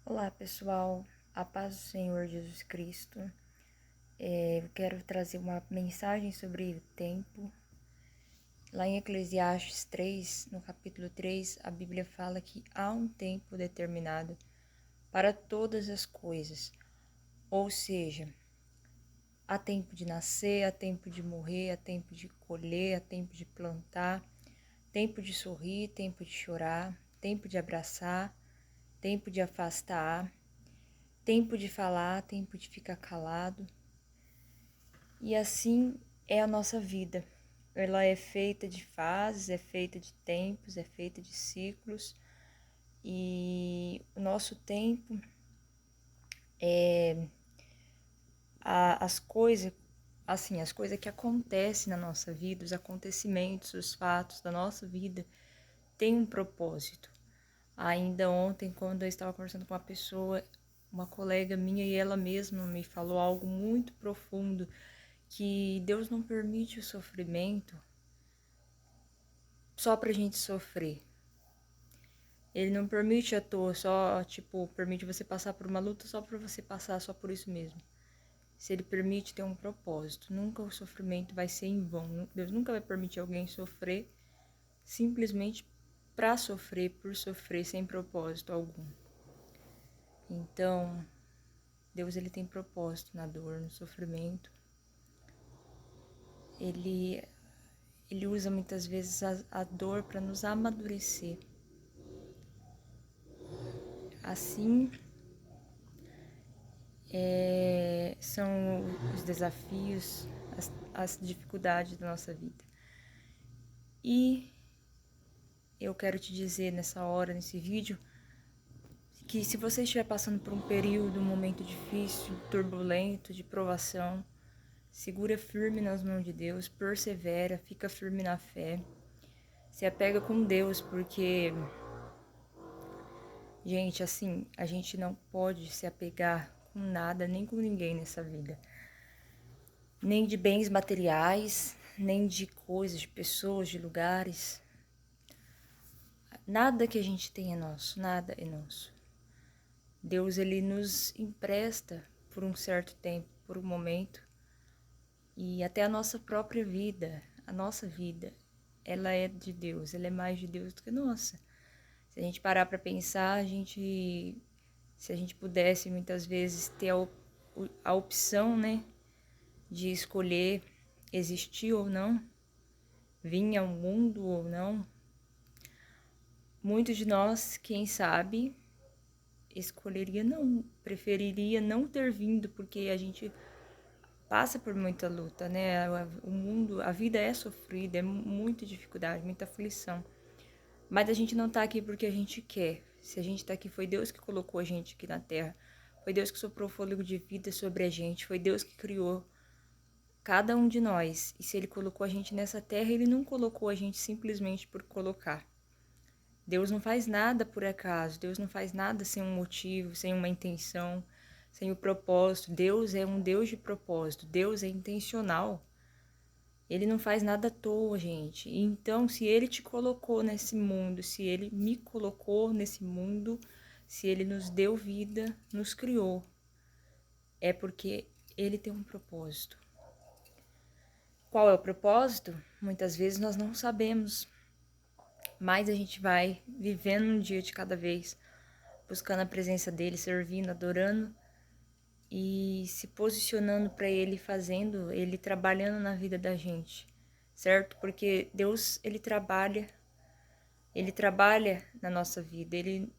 Olá pessoal, a paz do Senhor Jesus Cristo. Eu quero trazer uma mensagem sobre o tempo. Lá em Eclesiastes 3, no capítulo 3, a Bíblia fala que há um tempo determinado para todas as coisas. Ou seja, há tempo de nascer, há tempo de morrer, há tempo de colher, há tempo de plantar, tempo de sorrir, tempo de chorar, tempo de abraçar, tempo de afastar, tempo de falar, tempo de ficar calado. E assim é a nossa vida. Ela é feita de fases, é feita de tempos, é feita de ciclos. E o nosso tempo, as coisas, assim, as coisas que acontecem na nossa vida, os acontecimentos, os fatos da nossa vida, têm um propósito. Ainda ontem, quando eu estava conversando com uma pessoa, uma colega minha, e ela mesma me falou algo muito profundo, que Deus não permite o sofrimento só pra gente sofrer. Ele não permite à toa, só, permite você passar por uma luta só pra você passar, só por isso mesmo. Se ele permite, tem um propósito. Nunca o sofrimento vai ser em vão. Deus nunca vai permitir alguém sofrer simplesmente pra sofrer, por sofrer, sem propósito algum. Então, Deus ele tem propósito na dor, no sofrimento. Ele usa muitas vezes a dor para nos amadurecer. Assim, são os desafios, as dificuldades da nossa vida. E eu quero te dizer nessa hora, nesse vídeo, que se você estiver passando por um período, um momento difícil, turbulento, de provação, segura firme nas mãos de Deus, persevera, fica firme na fé, se apega com Deus, porque, gente, assim, a gente não pode se apegar com nada, nem com ninguém nessa vida. Nem de bens materiais, nem de coisas, de pessoas, de lugares. Nada que a gente tem é nosso, nada é nosso. Deus, ele nos empresta por um certo tempo, por um momento, e até a nossa própria vida, a nossa vida, ela é de Deus, ela é mais de Deus do que nossa. Se a gente parar para pensar, se a gente pudesse muitas vezes ter a opção, né, de escolher existir ou não, vir ao mundo ou não, muitos de nós, quem sabe, escolheria não, preferiria não ter vindo, porque a gente passa por muita luta, né? O mundo, a vida é sofrida, é muita dificuldade, muita aflição. Mas a gente não tá aqui porque a gente quer. Se a gente tá aqui, foi Deus que colocou a gente aqui na Terra. Foi Deus que soprou o fôlego de vida sobre a gente. Foi Deus que criou cada um de nós. E se Ele colocou a gente nessa Terra, Ele não colocou a gente simplesmente por colocar. Deus não faz nada por acaso. Deus não faz nada sem um motivo, sem uma intenção, sem o propósito. Deus é um Deus de propósito. Deus é intencional. Ele não faz nada à toa, gente. Então, se Ele te colocou nesse mundo, se Ele me colocou nesse mundo, se Ele nos deu vida, nos criou, é porque Ele tem um propósito. Qual é o propósito? Muitas vezes nós não sabemos, mas a gente vai vivendo um dia de cada vez, buscando a presença dEle, servindo, adorando e se posicionando para Ele, fazendo, Ele trabalhando na vida da gente, certo? Porque Deus, Ele trabalha na nossa vida, Ele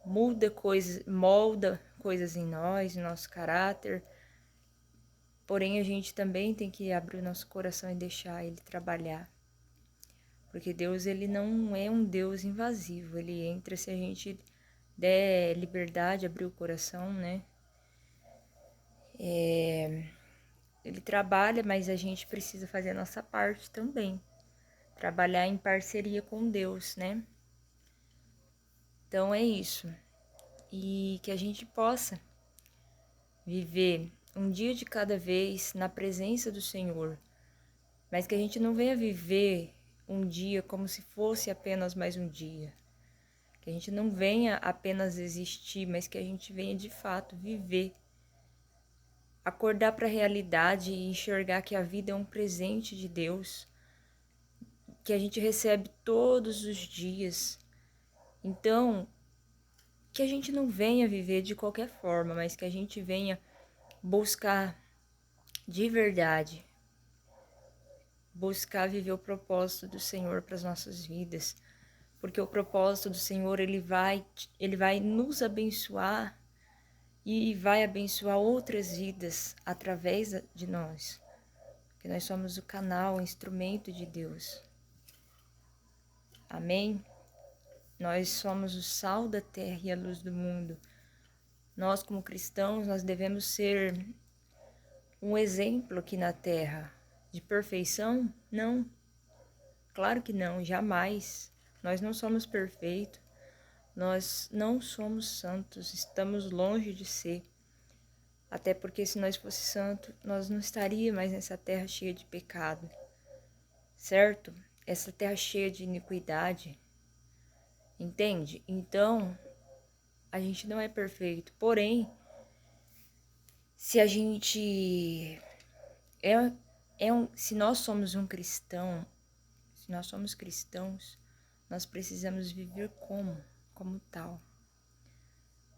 muda coisas, molda coisas em nós, em nosso caráter, porém a gente também tem que abrir o nosso coração e deixar Ele trabalhar, porque Deus, Ele não é um Deus invasivo, Ele entra se a gente der liberdade, abrir o coração, né? Ele trabalha, mas a gente precisa fazer a nossa parte também. Trabalhar em parceria com Deus, né? Então é isso. E que a gente possa viver um dia de cada vez na presença do Senhor. Mas que a gente não venha viver um dia como se fosse apenas mais um dia. Que a gente não venha apenas existir, mas que a gente venha de fato viver. Acordar para a realidade e enxergar que a vida é um presente de Deus, que a gente recebe todos os dias. Então, que a gente não venha viver de qualquer forma, mas que a gente venha buscar de verdade, buscar viver o propósito do Senhor para as nossas vidas, porque o propósito do Senhor ele vai nos abençoar e vai abençoar outras vidas através de nós, que nós somos o canal, o instrumento de Deus. Amém? Nós somos o sal da terra e a luz do mundo. Nós, como cristãos, nós devemos ser um exemplo aqui na terra. De perfeição? Não. Claro que não, jamais. Nós não somos perfeitos. Nós não somos santos. Estamos longe de ser. Até porque se nós fosse santo, nós não estaríamos mais nessa terra cheia de pecado. Certo? Essa terra cheia de iniquidade. Entende? Então, a gente não é perfeito. Porém, se a gente se nós somos um cristão, se nós somos cristãos, nós precisamos viver como tal.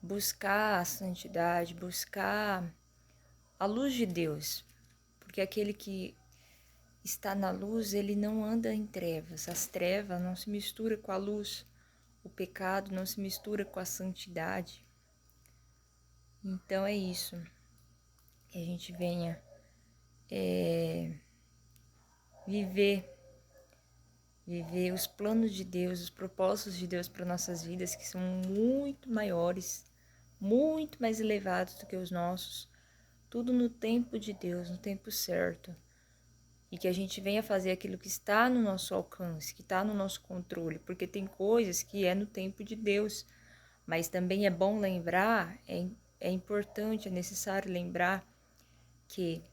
Buscar a santidade, buscar a luz de Deus, porque aquele que está na luz, ele não anda em trevas. As trevas não se misturam com a luz. O pecado não se mistura com a santidade. Então é isso. Que a gente venha viver os planos de Deus, os propósitos de Deus para nossas vidas, que são muito maiores, muito mais elevados do que os nossos. Tudo no tempo de Deus, no tempo certo. E que a gente venha fazer aquilo que está no nosso alcance, que está no nosso controle, porque tem coisas que é no tempo de Deus, mas também é bom lembrar, é importante, é necessário lembrar que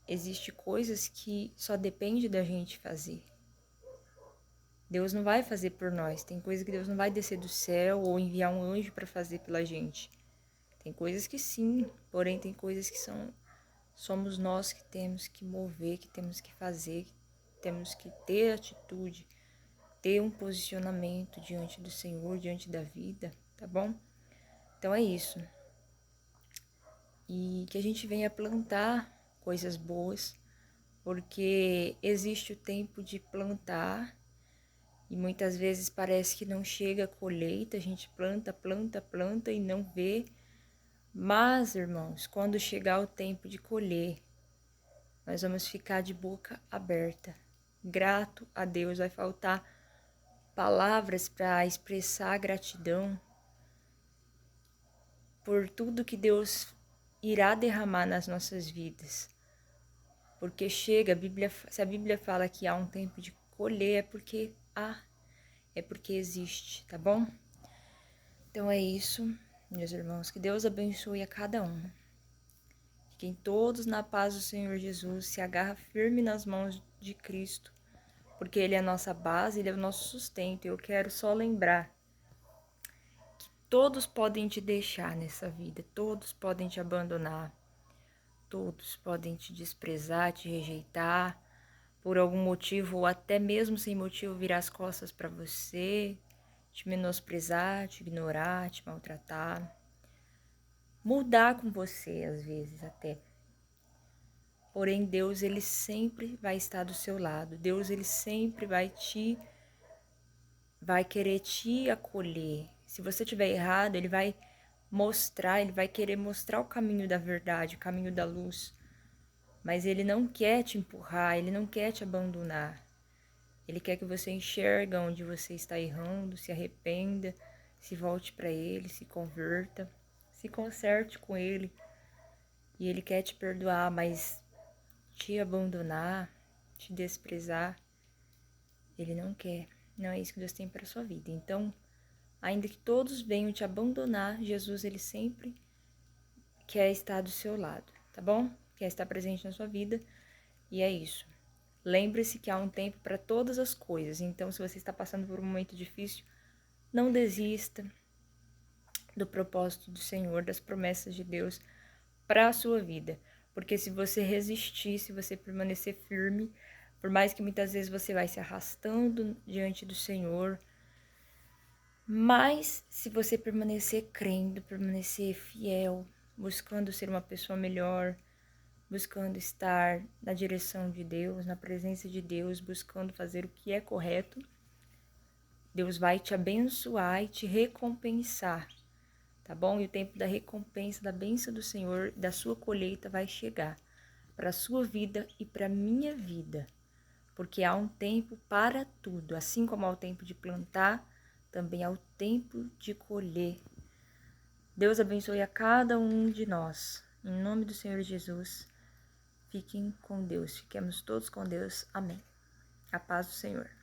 existe coisas que só depende da gente fazer. Deus não vai fazer por nós, tem coisas que Deus não vai descer do céu ou enviar um anjo para fazer pela gente. Tem coisas que sim, porém tem coisas que somos nós que temos que mover, que temos que fazer, que temos que ter atitude, ter um posicionamento diante do Senhor, diante da vida, tá bom? Então é isso. E que a gente venha plantar coisas boas, porque existe o tempo de plantar e muitas vezes parece que não chega a colheita, a gente planta, planta, planta e não vê. Mas, irmãos, quando chegar o tempo de colher, nós vamos ficar de boca aberta. Grato a Deus, vai faltar palavras para expressar a gratidão por tudo que Deus irá derramar nas nossas vidas. Porque chega, se a Bíblia fala que há um tempo de colher, é porque existe, tá bom? Então é isso, meus irmãos, que Deus abençoe a cada um. Fiquem todos na paz do Senhor Jesus, se agarra firme nas mãos de Cristo, porque Ele é a nossa base, Ele é o nosso sustento. Eu quero só lembrar que todos podem te deixar nessa vida, todos podem te abandonar, todos podem te desprezar, te rejeitar, por algum motivo ou até mesmo sem motivo virar as costas para você, te menosprezar, te ignorar, te maltratar, mudar com você às vezes até. Porém, Deus, ele sempre vai estar do seu lado. Deus, ele sempre vai querer te acolher. Se você estiver errado, ele vai querer mostrar o caminho da verdade, o caminho da luz. Mas ele não quer te empurrar, ele não quer te abandonar. Ele quer que você enxergue onde você está errando, se arrependa, se volte para ele, se converta, se conserte com ele. E ele quer te perdoar, mas te abandonar, te desprezar, ele não quer. Não é isso que Deus tem para a sua vida. Então, ainda que todos venham te abandonar, Jesus, ele sempre quer estar do seu lado, tá bom? Quer estar presente na sua vida. E é isso. Lembre-se que há um tempo para todas as coisas. Então, se você está passando por um momento difícil, Não desista do propósito do Senhor, das promessas de Deus para a sua vida. Porque se você resistir, se você permanecer firme, por mais que muitas vezes você vai se arrastando diante do Senhor, mas se você permanecer crendo, permanecer fiel, buscando ser uma pessoa melhor, buscando estar na direção de Deus, na presença de Deus, buscando fazer o que é correto, Deus vai te abençoar e te recompensar, tá bom? E o tempo da recompensa, da bênção do Senhor, da sua colheita vai chegar para a sua vida e para a minha vida, porque há um tempo para tudo, assim como há o tempo de plantar, também há o tempo de colher. Deus abençoe a cada um de nós. Em nome do Senhor Jesus, fiquem com Deus, fiquemos todos com Deus. Amém. A paz do Senhor.